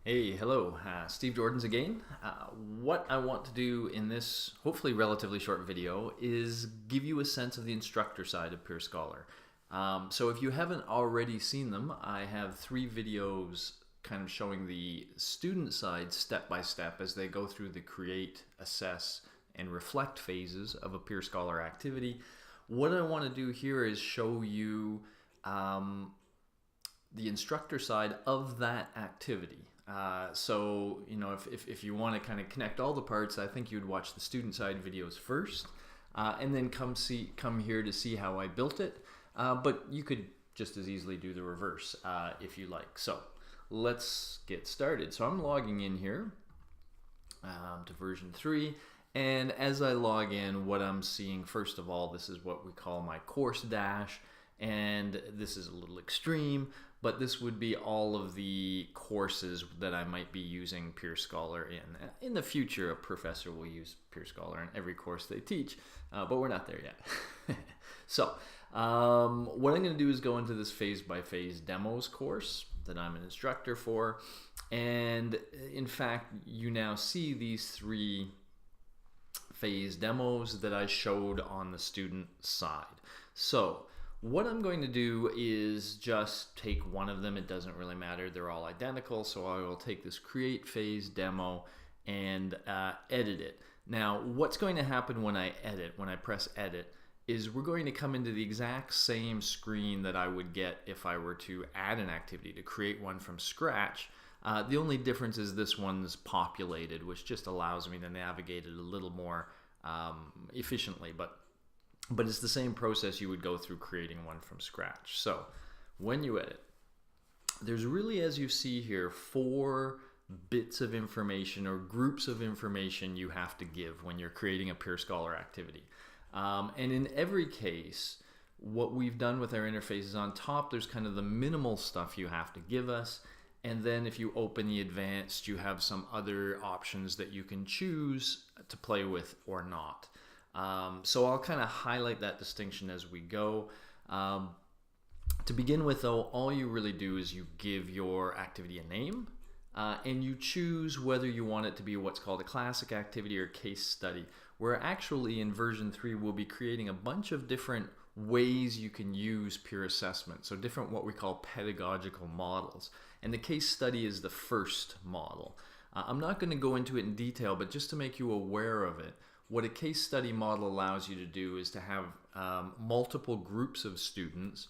Hey, hello, Steve Joordens again. What I want to do in this hopefully relatively short video is give you a sense of the instructor side of peerScholar. So if you haven't already seen them, I have 3 videos kind of showing the student side step by step as they go through the create, assess, and reflect phases of a peerScholar activity. What I want to do here is show you the instructor side of that activity. So, if you want to kind of connect all the parts, I think you'd watch the student side videos first, and then come here to see how I built it. But you could just as easily do the reverse if you like. So let's get started. So I'm logging in here to version 3. And as I log in, what I'm seeing, first of all, this is what we call my course dash. And this is a little extreme, but this would be all of the courses that I might be using peerScholar in. In the future, a professor will use peerScholar in every course they teach, but we're not there yet. So what I'm going to do is go into this phase-by-phase demos course that I'm an instructor for. And in fact, you now see these 3 phase demos that I showed on the student side. So what I'm going to do is just take one of them. It doesn't really matter. They're all identical. So I will take this create phase demo and edit it. Now, what's going to happen when I press edit, is we're going to come into the exact same screen that I would get if I were to add an activity, to create one from scratch. The only difference is this one's populated, which just allows me to navigate it a little more efficiently. But it's the same process you would go through creating one from scratch. So when you edit, there's really, as you see here, 4 bits of information or groups of information you have to give when you're creating a peerScholar activity. And in every case, what we've done with our interfaces on top, there's kind of the minimal stuff you have to give us. And then if you open the advanced, you have some other options that you can choose to play with or not. So I'll kind of highlight that distinction as we go. To begin with, though, all you really do is you give your activity a name, and you choose whether you want it to be what's called a classic activity or case study, where actually in version 3 we'll be creating a bunch of different ways you can use peer assessment, so different what we call pedagogical models. And the case study is the first model. I'm not going to go into it in detail, but just to make you aware of it, what a case study model allows you to do is to have multiple groups of students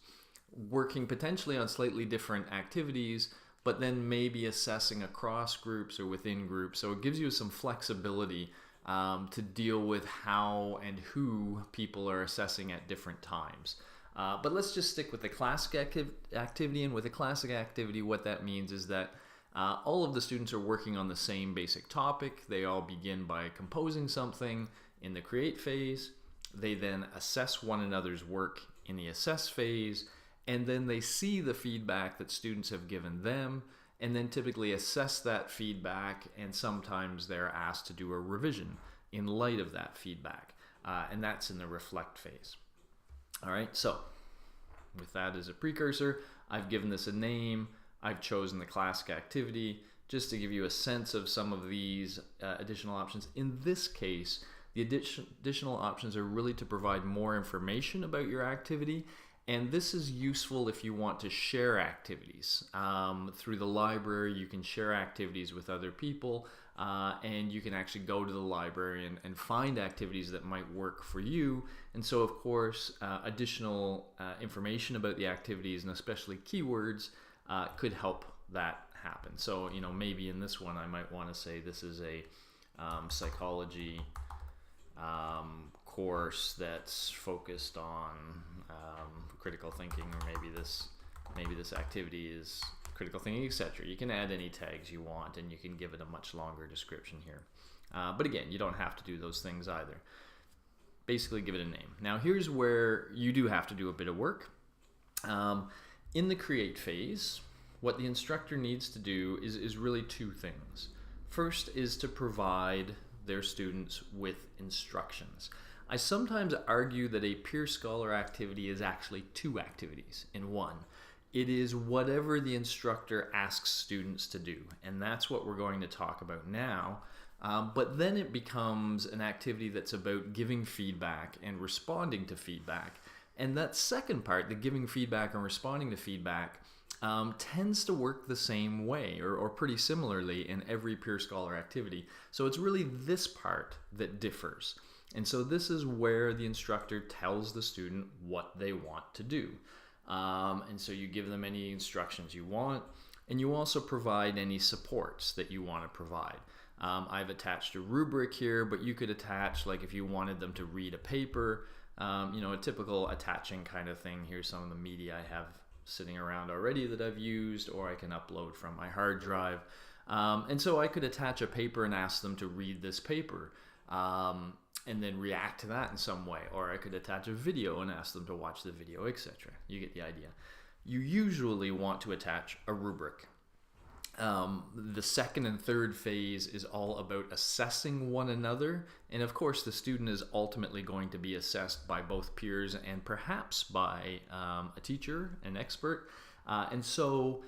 working potentially on slightly different activities, but then maybe assessing across groups or within groups. So it gives you some flexibility to deal with how and who people are assessing at different times. But let's just stick with the classic activity. And with a classic activity, what that means is that all of the students are working on the same basic topic. They all begin by composing something in the create phase. They then assess one another's work in the assess phase, and then they see the feedback that students have given them, and then typically assess that feedback, and sometimes they're asked to do a revision in light of that feedback, and that's in the reflect phase. All right, so with that as a precursor, I've given this a name. I've chosen the classic activity just to give you a sense of some of these additional options. In this case, the additional options are really to provide more information about your activity, and this is useful if you want to share activities. Through the library, you can share activities with other people, and you can actually go to the library and find activities that might work for you. And so, of course, additional information about the activities, and especially keywords, could help that happen. So, maybe in this one I might want to say this is a psychology course that's focused on critical thinking, or maybe this activity is critical thinking, etc. You can add any tags you want, and you can give it a much longer description here. But again, you don't have to do those things either. Basically, give it a name. Now, here's where you do have to do a bit of work. In the create phase, what the instructor needs to do is really 2 things. First is to provide their students with instructions. I sometimes argue that a peerScholar activity is actually 2 activities in one. It is whatever the instructor asks students to do, and that's what we're going to talk about now. But then it becomes an activity that's about giving feedback and responding to feedback. And that second part, the giving feedback and responding to feedback, tends to work the same way or pretty similarly in every peerScholar activity. So it's really this part that differs. And so this is where the instructor tells the student what they want to do. And so you give them any instructions you want, and you also provide any supports that you want to provide. I've attached a rubric here, but you could attach, like if you wanted them to read a paper, a typical attaching kind of thing. Here's some of the media I have sitting around already that I've used, or I can upload from my hard drive. And so I could attach a paper and ask them to read this paper, and then react to that in some way. Or I could attach a video and ask them to watch the video, etc. You get the idea. You usually want to attach a rubric. The second and third phase is all about assessing one another, and of course the student is ultimately going to be assessed by both peers and perhaps by a teacher, an expert, and so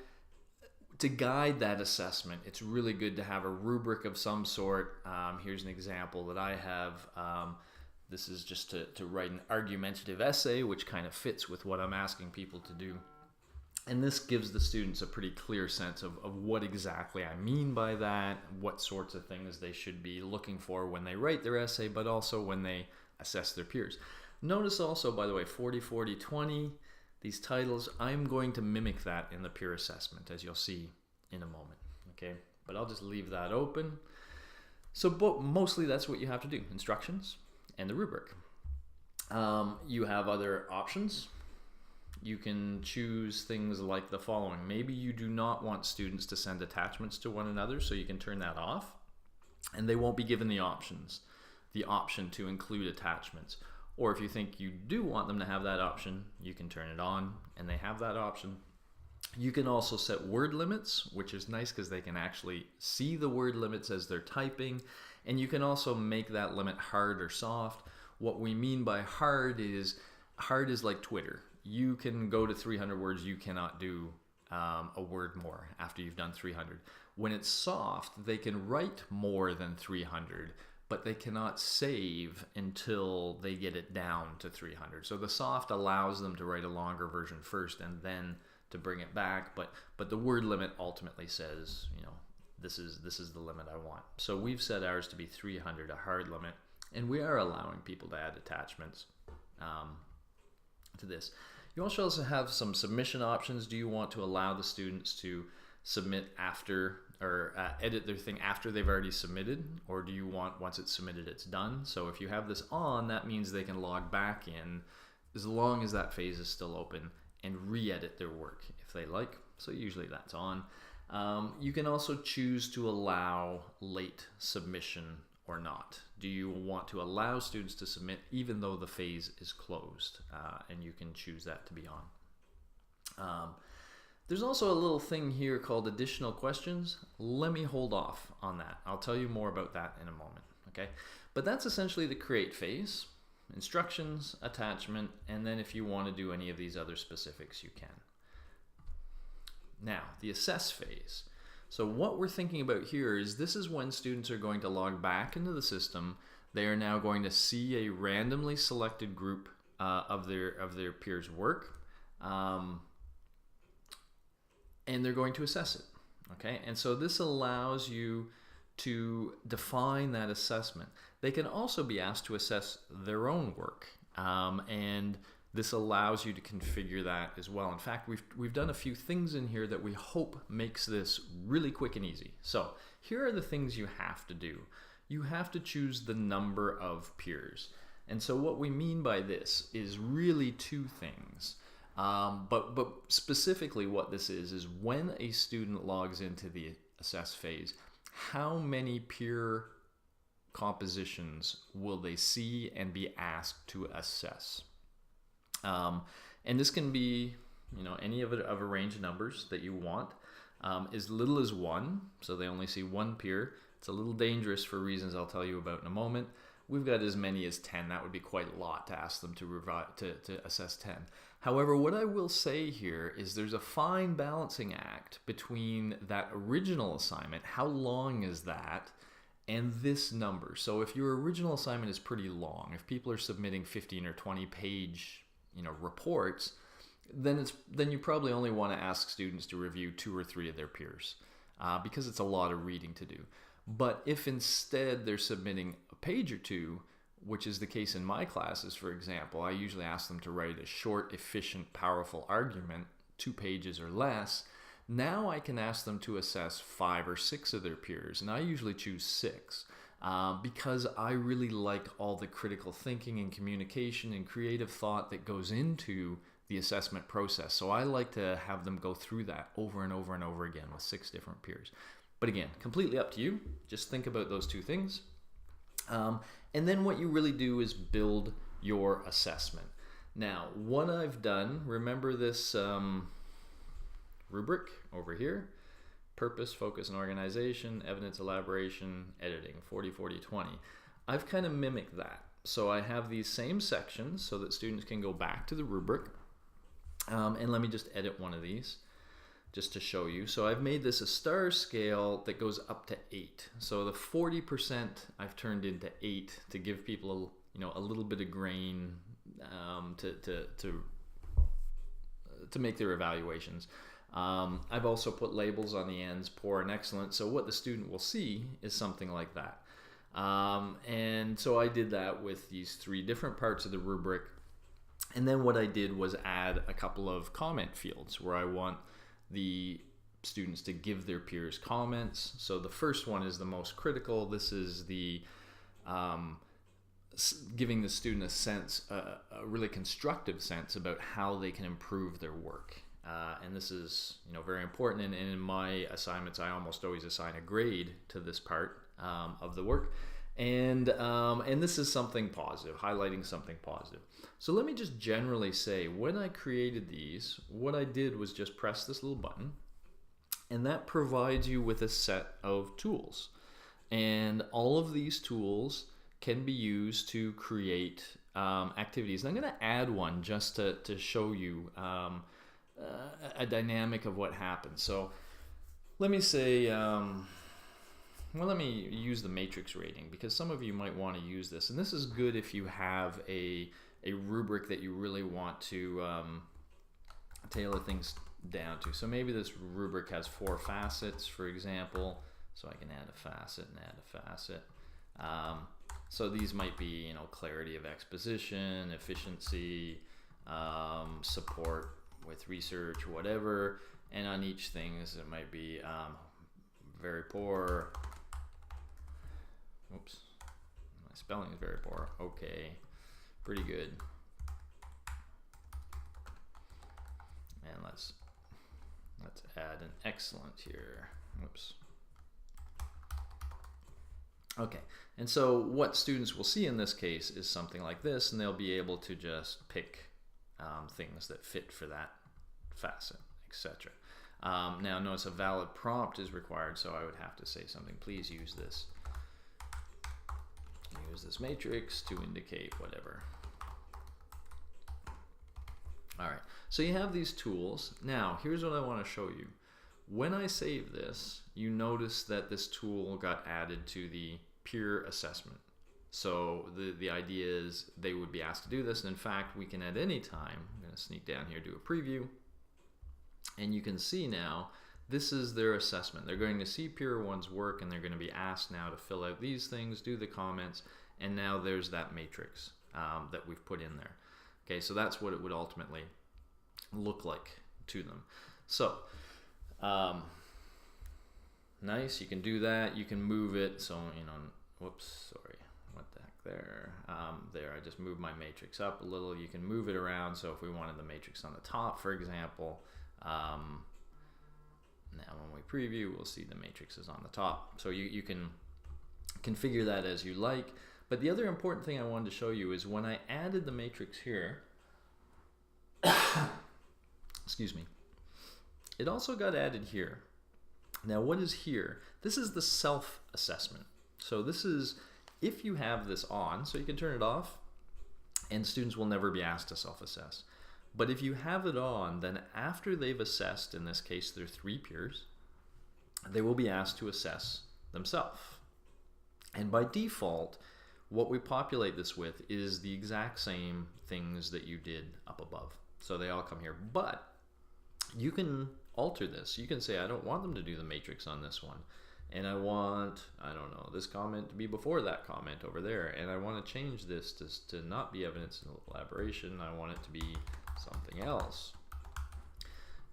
to guide that assessment, it's really good to have a rubric of some sort. Here's an example that I have. This is just to write an argumentative essay, which kind of fits with what I'm asking people to do. And this gives the students a pretty clear sense of what exactly I mean by that, what sorts of things they should be looking for when they write their essay, but also when they assess their peers. Notice also, by the way, 40, 40, 20, these titles, I'm going to mimic that in the peer assessment, as you'll see in a moment, okay? But I'll just leave that open. So mostly that's what you have to do, instructions and the rubric. You have other options. You can choose things like the following. Maybe you do not want students to send attachments to one another, so you can turn that off, and they won't be given the option to include attachments. Or if you think you do want them to have that option, you can turn it on and they have that option. You can also set word limits, which is nice because they can actually see the word limits as they're typing. And you can also make that limit hard or soft. What we mean by hard is like Twitter. You can go to 300 words, you cannot do a word more after you've done 300. When it's soft, they can write more than 300, but they cannot save until they get it down to 300. So the soft allows them to write a longer version first and then to bring it back, but the word limit ultimately says, this is the limit I want. So we've set ours to be 300, a hard limit, and we are allowing people to add attachments to this. You also have some submission options. Do you want to allow the students to submit after or edit their thing after they've already submitted, or do you want once it's submitted it's done? So if you have this on, that means they can log back in as long as that phase is still open and re-edit their work if they like. So usually that's on. You can also choose to allow late submission or not. Do you want to allow students to submit even though the phase is closed? And you can choose that to be on. There's also a little thing here called additional questions. Let me hold off on that. I'll tell you more about that in a moment, okay? But that's essentially the create phase, instructions, attachment, and then if you want to do any of these other specifics, you can. Now, the assess phase. So what we're thinking about here is this is when students are going to log back into the system. They are now going to see a randomly selected group of their peers' work. And they're going to assess it, okay? And so this allows you to define that assessment. They can also be asked to assess their own work, and this allows you to configure that as well. In fact, we've done a few things in here that we hope makes this really quick and easy. So here are the things you have to do. You have to choose the number of peers. And so what we mean by this is really two things. But specifically what this is when a student logs into the assess phase, how many peer compositions will they see and be asked to assess? And this can be, any of a range of numbers that you want, as little as one, so they only see one peer. It's a little dangerous for reasons I'll tell you about in a moment. we've got as many as 10. That would be quite a lot to ask them to assess 10. However, what I will say here is there's a fine balancing act between that original assignment, how long is that, and this number. So if your original assignment is pretty long, if people are submitting 15 or 20 page, reports, then you probably only want to ask students to review 2 or 3 of their peers, because it's a lot of reading to do. But if instead they're submitting a page or 2, which is the case in my classes, for example, I usually ask them to write a short, efficient, powerful argument, 2 pages or less. Now I can ask them to assess 5 or 6 of their peers, and I usually choose 6 because I really like all the critical thinking and communication and creative thought that goes into the assessment process. So I like to have them go through that over and over and over again with 6 different peers. But again, completely up to you. Just think about those 2 things. And then what you really do is build your assessment. Now, what I've done, remember this rubric over here: purpose, focus, and organization, evidence, elaboration, editing, 40, 40, 20. I've kind of mimicked that. So I have these same sections so that students can go back to the rubric. And let me just edit one of these just to show you. So I've made this a star scale that goes up to 8. So the 40% I've turned into 8 to give people a little bit of grain to make their evaluations. I've also put labels on the ends, poor and excellent. So what the student will see is something like that. And so I did that with these 3 different parts of the rubric. And then what I did was add a couple of comment fields where I want the students to give their peers comments. So the first one is the most critical. This is the giving the student a sense, a really constructive sense about how they can improve their work. And this is very important. And in my assignments, I almost always assign a grade to this part of the work. And this is something positive, highlighting something positive. So let me just generally say, when I created these, what I did was just press this little button, and that provides you with a set of tools. And all of these tools can be used to create activities. And I'm going to add one just to show you a dynamic of what happens. So let me say, well, let me use the matrix rating, because some of you might want to use this. And this is good if you have a rubric that you really want to tailor things down to. So maybe this rubric has 4 facets, for example. So I can add a facet and add a facet. So these might be, clarity of exposition, efficiency, support with research, whatever. And on each thing, it might be very poor. Oops, my spelling is very poor. Okay, pretty good. And let's add an excellent here. Oops. Okay, and so what students will see in this case is something like this, and they'll be able to just pick things that fit for that facet, etc. Now notice a valid prompt is required, so I would have to say something. Please use this matrix to indicate whatever. All right, so you have these tools. Now here's what I want to show you. When I save this, you notice that this tool got added to the peer assessment. So the idea is they would be asked to do this, and in fact we can at any time, I'm going to sneak down here, do a preview, and you can see now this is their assessment. They're going to see peer 1's work, and they're going to be asked now to fill out these things, do the comments, and now there's that matrix that we've put in there. Okay, so that's what it would ultimately look like to them. So nice, you can do that. You can move it. So whoops, sorry, what the heck there. There, I just moved my matrix up a little. You can move it around. So if we wanted the matrix on the top, for example, now when we preview, we'll see the matrix is on the top. So you can configure that as you like. But the other important thing I wanted to show you is when I added the matrix here, excuse me, it also got added here. Now what is here? This is the self-assessment. So this is If you have this on, so you can turn it off, and students will never be asked to self-assess. But if you have it on, then after they've assessed, in this case their 3 peers, they will be asked to assess themselves. And by default, what we populate this with is the exact same things that you did up above. So they all come here, but you can alter this. You can say, I don't want them to do the matrix on this one. And I want, I don't know, this comment to be before that comment over there. And I want to change this to not be evidence and elaboration. I want it to be something else.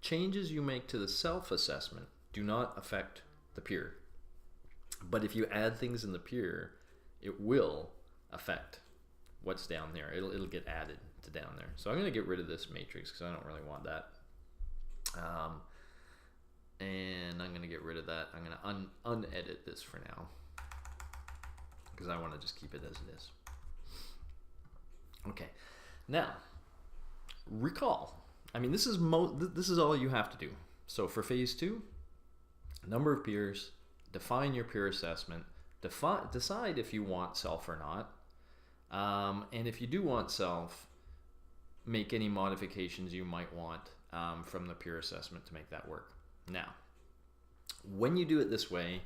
Changes you make to the self-assessment do not affect the peer. But if you add things in the peer, it will affect what's down there. It'll get added to down there. So I'm going to get rid of this matrix because I don't really want that. And I'm going to get rid of that. I'm going to unedit this for now because I want to just keep it as it is. Okay, now recall. I mean, this is all you have to do. So for phase 2, number of peers, define your peer assessment, decide if you want self or not, and if you do want self, make any modifications you might want from the peer assessment to make that work. Now, when you do it this way,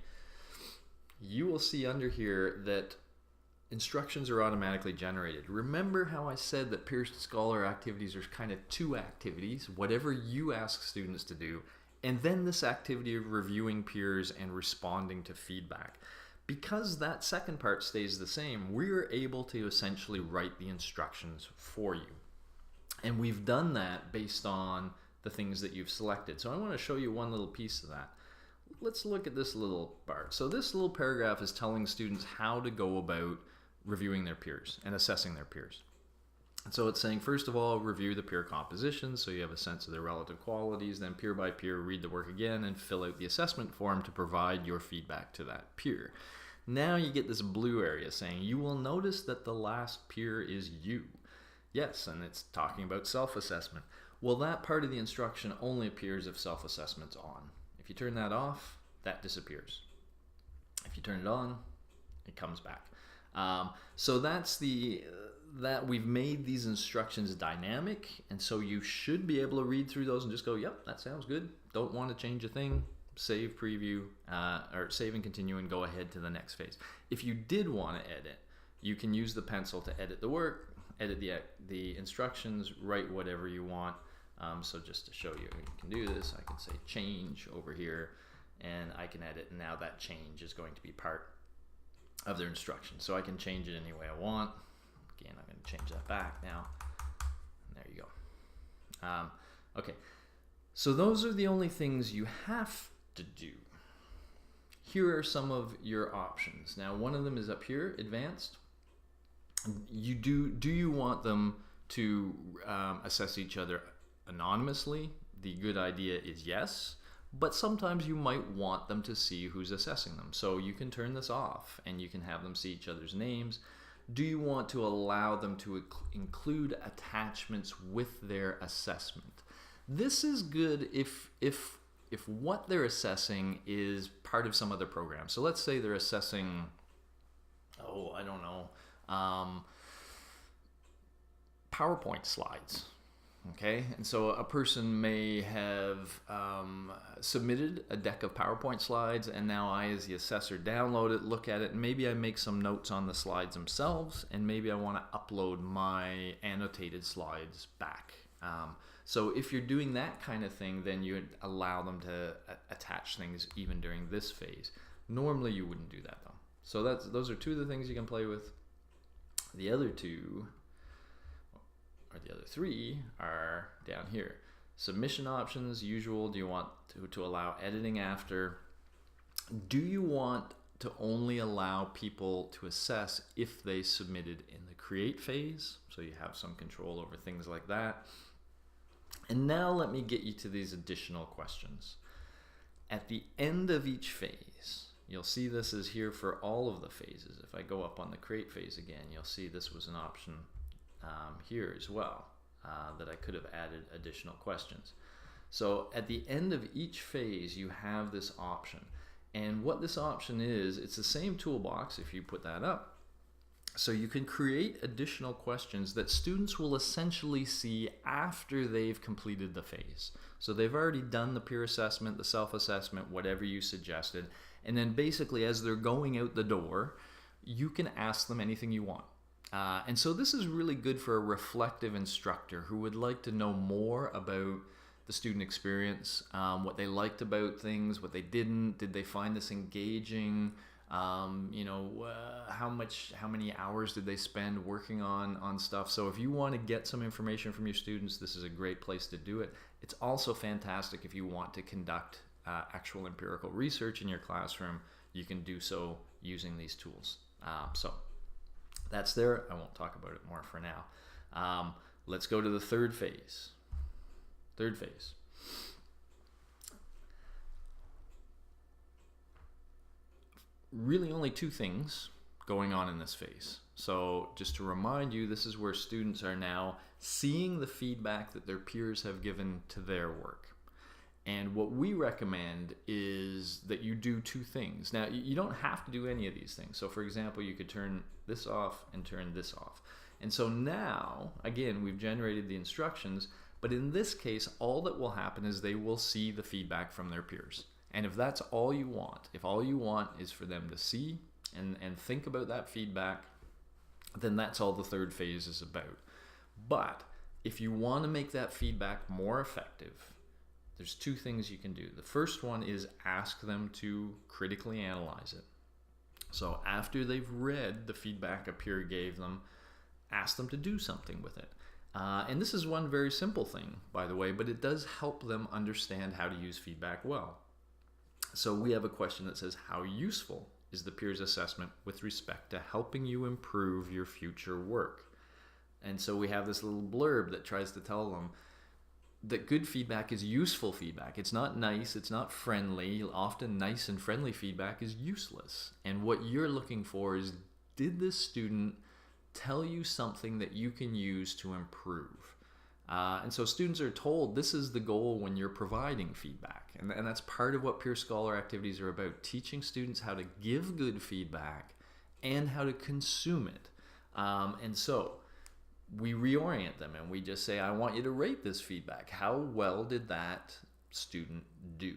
you will see under here that instructions are automatically generated. Remember how I said that peerScholar activities are kind of 2 activities, whatever you ask students to do, and then this activity of reviewing peers and responding to feedback. Because that second part stays the same, we're able to essentially write the instructions for you. And we've done that based on the things that you've selected. So I want to show you one little piece of that. Let's look at this little part. So this little paragraph is telling students how to go about reviewing their peers and assessing their peers. And so it's saying, first of all, review the peer composition so you have a sense of their relative qualities, then peer by peer, read the work again and fill out the assessment form to provide your feedback to that peer. Now you get this blue area saying, you will notice that the last peer is you. Yes, and it's talking about self-assessment. Well, that part of the instruction only appears if self-assessment's on. If you turn that off, that disappears. If you turn it on, it comes back. So that's that we've made these instructions dynamic, and so you should be able to read through those and just go, yep, that sounds good. Don't want to change a thing. Save, preview, or save and continue and go ahead to the next phase. If you did want to edit, you can use the pencil to edit the work, edit the instructions, write whatever you want. So just to show you can do this, I can say change over here and I can edit, and now that change is going to be part of their instructions. So I can change it any way I want. Again, I'm going to change that back now. And there you go. Okay, so those are the only things you have to do. Here are some of your options. Now, one of them is up here, advanced. Do you want them to assess each other anonymously? The good idea is yes, but sometimes you might want them to see who's assessing them. So you can turn this off and you can have them see each other's names. Do you want to allow them to include attachments with their assessment? This is good if what they're assessing is part of some other program. So let's say they're assessing, oh, I don't know, PowerPoint slides. Okay, and so a person may have submitted a deck of PowerPoint slides, and now I, as the assessor, download it, look at it, and maybe I make some notes on the slides themselves, and maybe I want to upload my annotated slides back. So if you're doing that kind of thing, then you would allow them to attach things even during this phase. Normally you wouldn't do that though. So those are 2 of the things you can play with. The other 2, or the other 3, are down here. Submission options, usual. Do you want to allow editing after? Do you want to only allow people to assess if they submitted in the create phase? So you have some control over things like that. And now let me get you to these additional questions. At the end of each phase, you'll see this is here for all of the phases. If I go up on the create phase again, you'll see this was an option here as well, that I could have added additional questions. So at the end of each phase, you have this option. And what this option is, it's the same toolbox if you put that up, So you can create additional questions that students will essentially see after they've completed the phase. So they've already done the peer assessment, the self-assessment, whatever you suggested, and then basically as they're going out the door, you can ask them anything you want. And so this is really good for a reflective instructor who would like to know more about the student experience, what they liked about things, what they didn't, did they find this engaging, how many hours did they spend working on stuff. So if you want to get some information from your students, this is a great place to do it. It's also fantastic if you want to conduct actual empirical research in your classroom. You can do so using these tools. So that's there. I won't talk about it more for now. Let's go to the third phase. Third phase. Really only two things going on in this phase. So just to remind you, this is where students are now seeing the feedback that their peers have given to their work. And what we recommend is that you do two things. Now, you don't have to do any of these things. So for example, you could turn this off and turn this off. And so now, again, we've generated the instructions, but in this case, all that will happen is they will see the feedback from their peers. And if that's all you want, if all you want is for them to see and think about that feedback, then that's all the third phase is about. But if you want to make that feedback more effective, there's two things you can do. The first one is ask them to critically analyze it. So after they've read the feedback a peer gave them, ask them to do something with it. And this is one very simple thing, by the way, but it does help them understand how to use feedback well. So we have a question that says, how useful is the peer's assessment with respect to helping you improve your future work? And so we have this little blurb that tries to tell them that good feedback is useful feedback. It's not nice, it's not friendly. Often nice and friendly feedback is useless. And what you're looking for is, did this student tell you something that you can use to improve? And so students are told this is the goal when you're providing feedback. And that's part of what peerScholar activities are about, teaching students how to give good feedback and how to consume it. And so we reorient them and we just say, I want you to rate this feedback. How well did that student do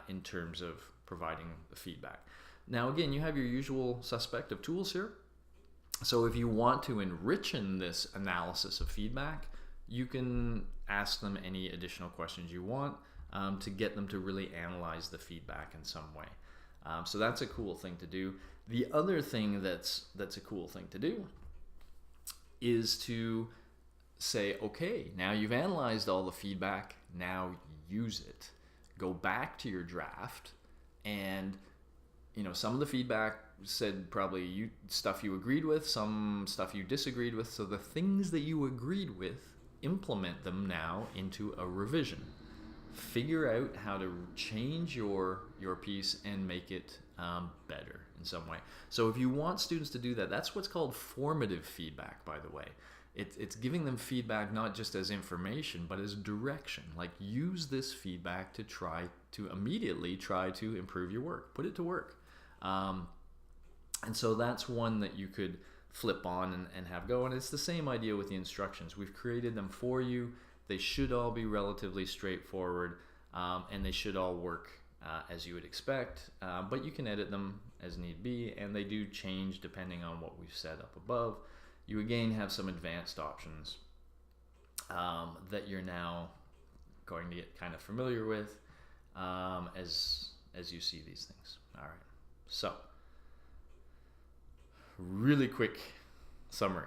in terms of providing the feedback? Now, again, you have your usual suspect of tools here. So if you want to enrich in this analysis of feedback, you can ask them any additional questions you want to get them to really analyze the feedback in some way. So that's a cool thing to do. The other thing that's a cool thing to do is to say, okay, now you've analyzed all the feedback, now use it. Go back to your draft, and some of the feedback said probably stuff you agreed with, some stuff you disagreed with. So the things that you agreed with, implement them now into a revision. Figure out how to change your piece and make it better in some way. So if you want students to do that, that's what's called formative feedback, by the way. It's giving them feedback not just as information, but as direction. Like, use this feedback to immediately try to improve your work. Put it to work. And so that's one that you could flip on and have go. And it's the same idea with the instructions. We've created them for you. They should all be relatively straightforward, and they should all work as you would expect, but you can edit them as need be, and they do change depending on what we've set up above. You again have some advanced options that you're now going to get kind of familiar with as you see these things. All right, so really quick summary.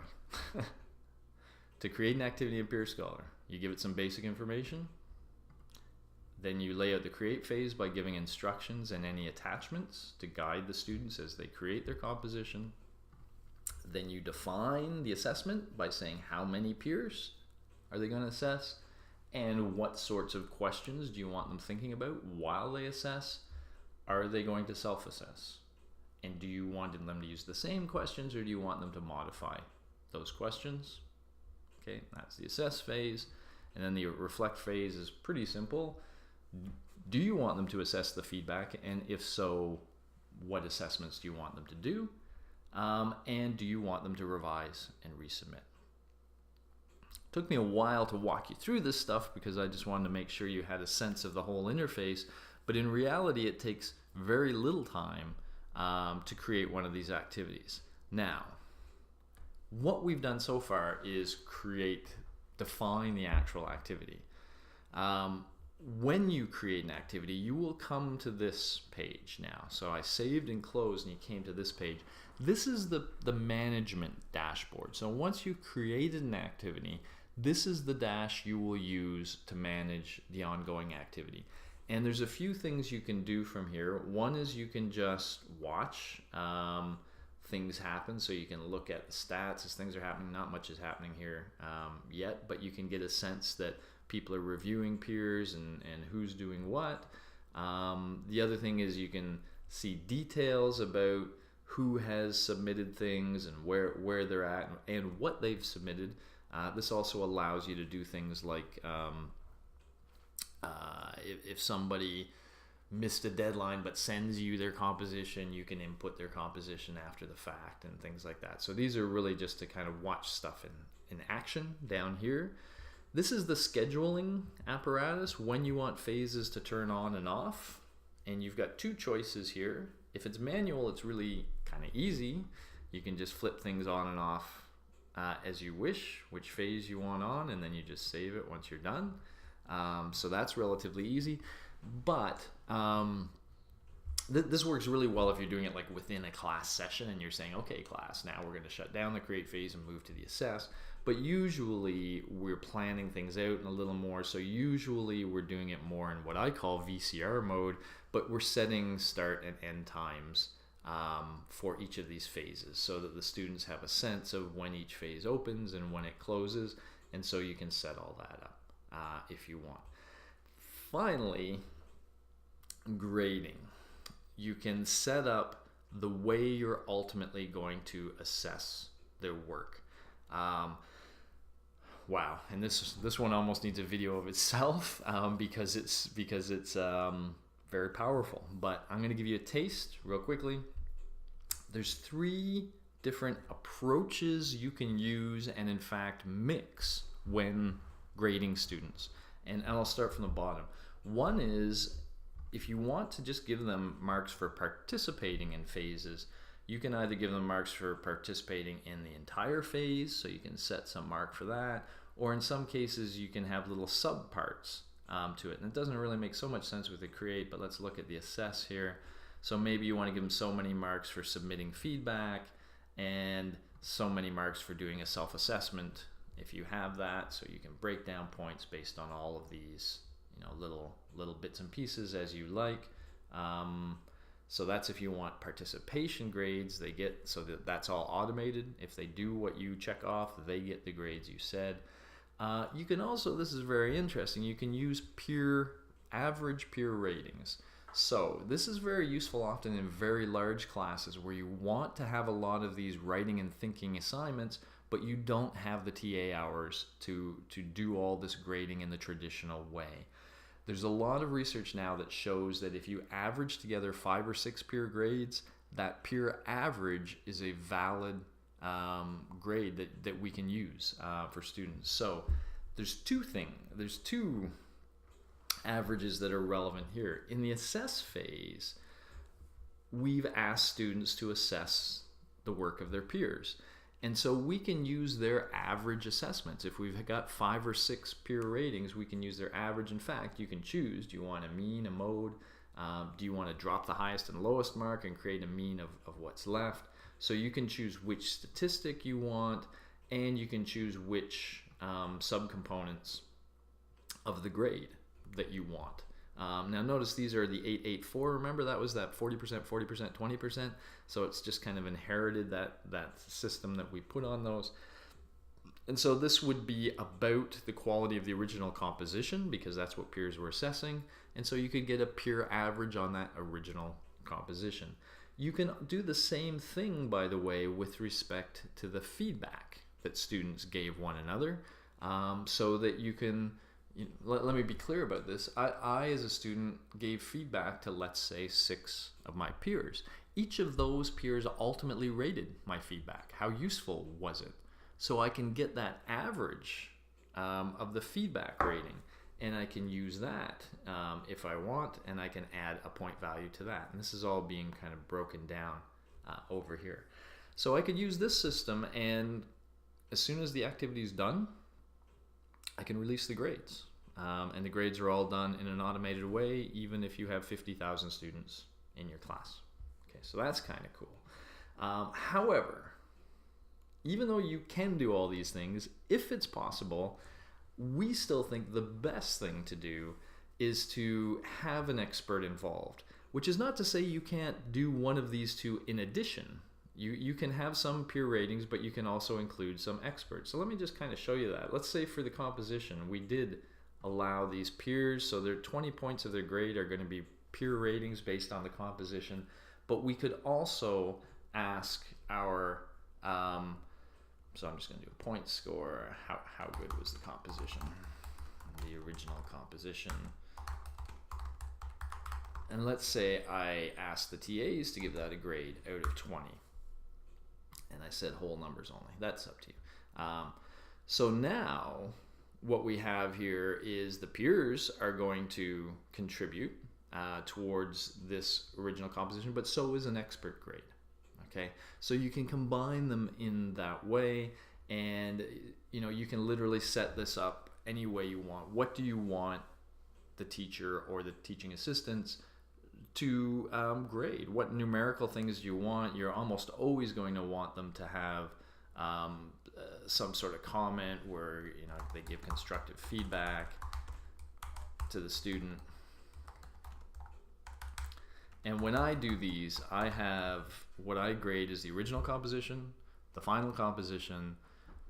To create an activity in peerScholar, you give it some basic information. Then you lay out the create phase by giving instructions and any attachments to guide the students as they create their composition. Then you define the assessment by saying how many peers are they going to assess and what sorts of questions do you want them thinking about while they assess. Are they going to self-assess? And do you want them to use the same questions, or do you want them to modify those questions? Okay, that's the assess phase. And then the reflect phase is pretty simple. Do you want them to assess the feedback? And if so, what assessments do you want them to do? and do you want them to revise and resubmit? Took me a while to walk you through this stuff because I just wanted to make sure you had a sense of the whole interface, but in reality it takes very little time to create one of these activities. Now, what we've done so far is define the actual activity. When you create an activity, you will come to this page now. So I saved and closed and you came to this page. This is the management dashboard. So once you've created an activity, this is the dash you will use to manage the ongoing activity. And there's a few things you can do from here. One is you can just watch things happen, so you can look at the stats as things are happening. Not much is happening here yet, but you can get a sense that people are reviewing peers and who's doing what. The other thing is you can see details about who has submitted things and where they're at and what they've submitted. This also allows you to do things like if somebody missed a deadline but sends you their composition, you can input their composition after the fact and things like that. So these are really just to kind of watch stuff in action down here. This is the scheduling apparatus when you want phases to turn on and off, and you've got two choices here. If it's manual, it's really kind of easy. You can just flip things on and off as you wish, which phase you want on, and then you just save it once you're done. So that's relatively easy, but this works really well if you're doing it like within a class session and you're saying, okay class, now we're going to shut down the create phase and move to the assess. But usually we're planning things out in a little more, so usually we're doing it more in what I call VCR mode, but we're setting start and end times for each of these phases so that the students have a sense of when each phase opens and when it closes, and so you can set all that up if you want. Finally, grading. You can set up the way you're ultimately going to assess their work. Wow, and this one almost needs a video of itself because it's very powerful. But I'm going to give you a taste real quickly. There's 3 different approaches you can use and in fact mix when grading students. And I'll start from the bottom. One is if you want to just give them marks for participating in phases, you can either give them marks for participating in the entire phase, so you can set some mark for that, or in some cases you can have little subparts to it. And it doesn't really make so much sense with the create, but let's look at the assess here. So maybe you want to give them so many marks for submitting feedback and so many marks for doing a self-assessment if you have that, so you can break down points based on all of these, you know, little bits and pieces as you like. So that's if you want participation grades, they get, so that's all automated. If they do what you check off, they get the grades you said. You can also, this is very interesting, you can use average peer ratings. So this is very useful often in very large classes where you want to have a lot of these writing and thinking assignments, but you don't have the TA hours to do all this grading in the traditional way. There's a lot of research now that shows that if you average together 5 or 6 peer grades, that peer average is a valid grade that we can use for students. So there's two averages that are relevant here. In the assess phase, we've asked students to assess the work of their peers. And so we can use their average assessments. If we've got 5 or 6 peer ratings, we can use their average. In fact, you can choose, do you want a mean, a mode? Do you want to drop the highest and lowest mark and create a mean of what's left? So you can choose which statistic you want, and you can choose which subcomponents of the grade that you want. Now notice these are the 884. Remember that was that 40%, 40%, 20%. So it's just kind of inherited that system that we put on those. And so this would be about the quality of the original composition because that's what peers were assessing. And so you could get a peer average on that original composition. You can do the same thing, by the way, with respect to the feedback that students gave one another, so that you can, let me be clear about this. I, as a student, gave feedback to, let's say, 6 of my peers. each of those peers ultimately rated my feedback. How useful was it? So I can get that average of the feedback rating, and I can use that if I want, and I can add a point value to that. And this is all being kind of broken down over here. So I could use this system, and as soon as the activity is done, I can release the grades. And the grades are all done in an automated way, even if you have 50,000 students in your class. Okay, so that's kind of cool. However, even though you can do all these things, if it's possible, we still think the best thing to do is to have an expert involved, which is not to say you can't do one of these two in addition. You can have some peer ratings, but you can also include some experts. So let me just kind of show you that. Let's say for the composition, we did allow these peers, so their 20 points of their grade are going to be peer ratings based on the composition, but we could also ask our, so I'm just going to do a point score, how good was the composition, the original composition. And let's say I asked the TAs to give that a grade out of 20. And I said whole numbers only. That's up to you. So now what we have here is the peers are going to contribute towards this original composition, but so is an expert grade. Okay, so you can combine them in that way, and you can literally set this up any way you want. What do you want the teacher or the teaching assistants to grade? What numerical things do you want? You're almost always going to want them to have some sort of comment where they give constructive feedback to the student. And when I do these, I have what I grade is the original composition, the final composition,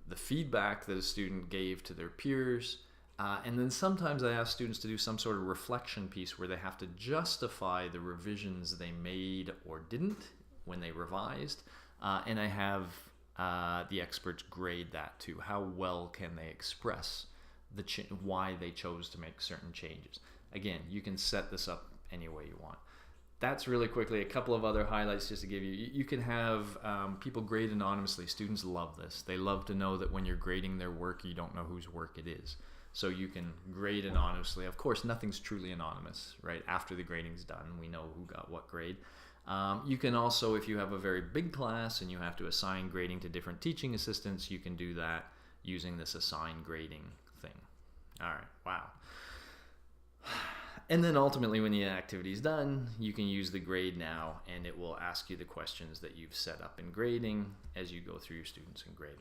the feedback that a student gave to their peers, and then sometimes I ask students to do some sort of reflection piece where they have to justify the revisions they made or didn't when they revised, and I have the experts grade that too. How well can they express why they chose to make certain changes? Again, you can set this up any way you want. That's really quickly a couple of other highlights just to give you. You can have people grade anonymously. Students love this. They love to know that when you're grading their work, you don't know whose work it is. So you can grade anonymously. Of course, nothing's truly anonymous, right? After the grading's done, we know who got what grade. You can also, if you have a very big class and you have to assign grading to different teaching assistants, you can do that using this assign grading thing. All right, wow. And then ultimately when the activity is done, you can use the grade now, and it will ask you the questions that you've set up in grading as you go through your students and grade.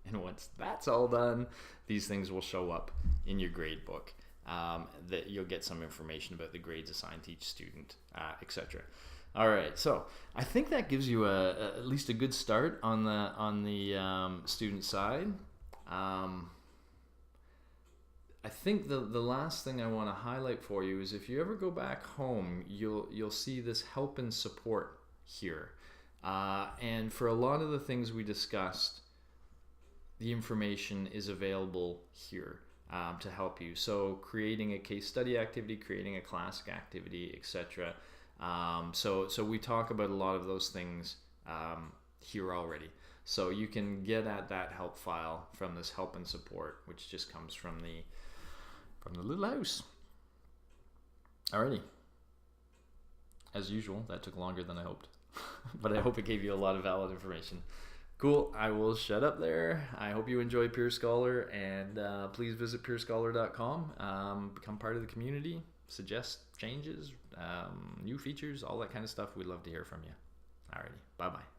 And once that's all done, these things will show up in your grade book. That you'll get some information about the grades assigned to each student, etc. All right, so I think that gives you at least a good start on the student side. I think the last thing I want to highlight for you is if you ever go back home, you'll see this help and support here, and for a lot of the things we discussed, the information is available here to help you. So creating a case study activity, creating a classic activity, etc. So we talk about a lot of those things here already. So you can get at that help file from this help and support, which just comes from the little house. Alrighty. As usual, that took longer than I hoped, but I hope it gave you a lot of valid information. Cool, I will shut up there. I hope you enjoy peerScholar, and please visit peerScholar.com. Become part of the community, suggest changes, new features, all that kind of stuff. We'd love to hear from you. Alrighty, bye-bye.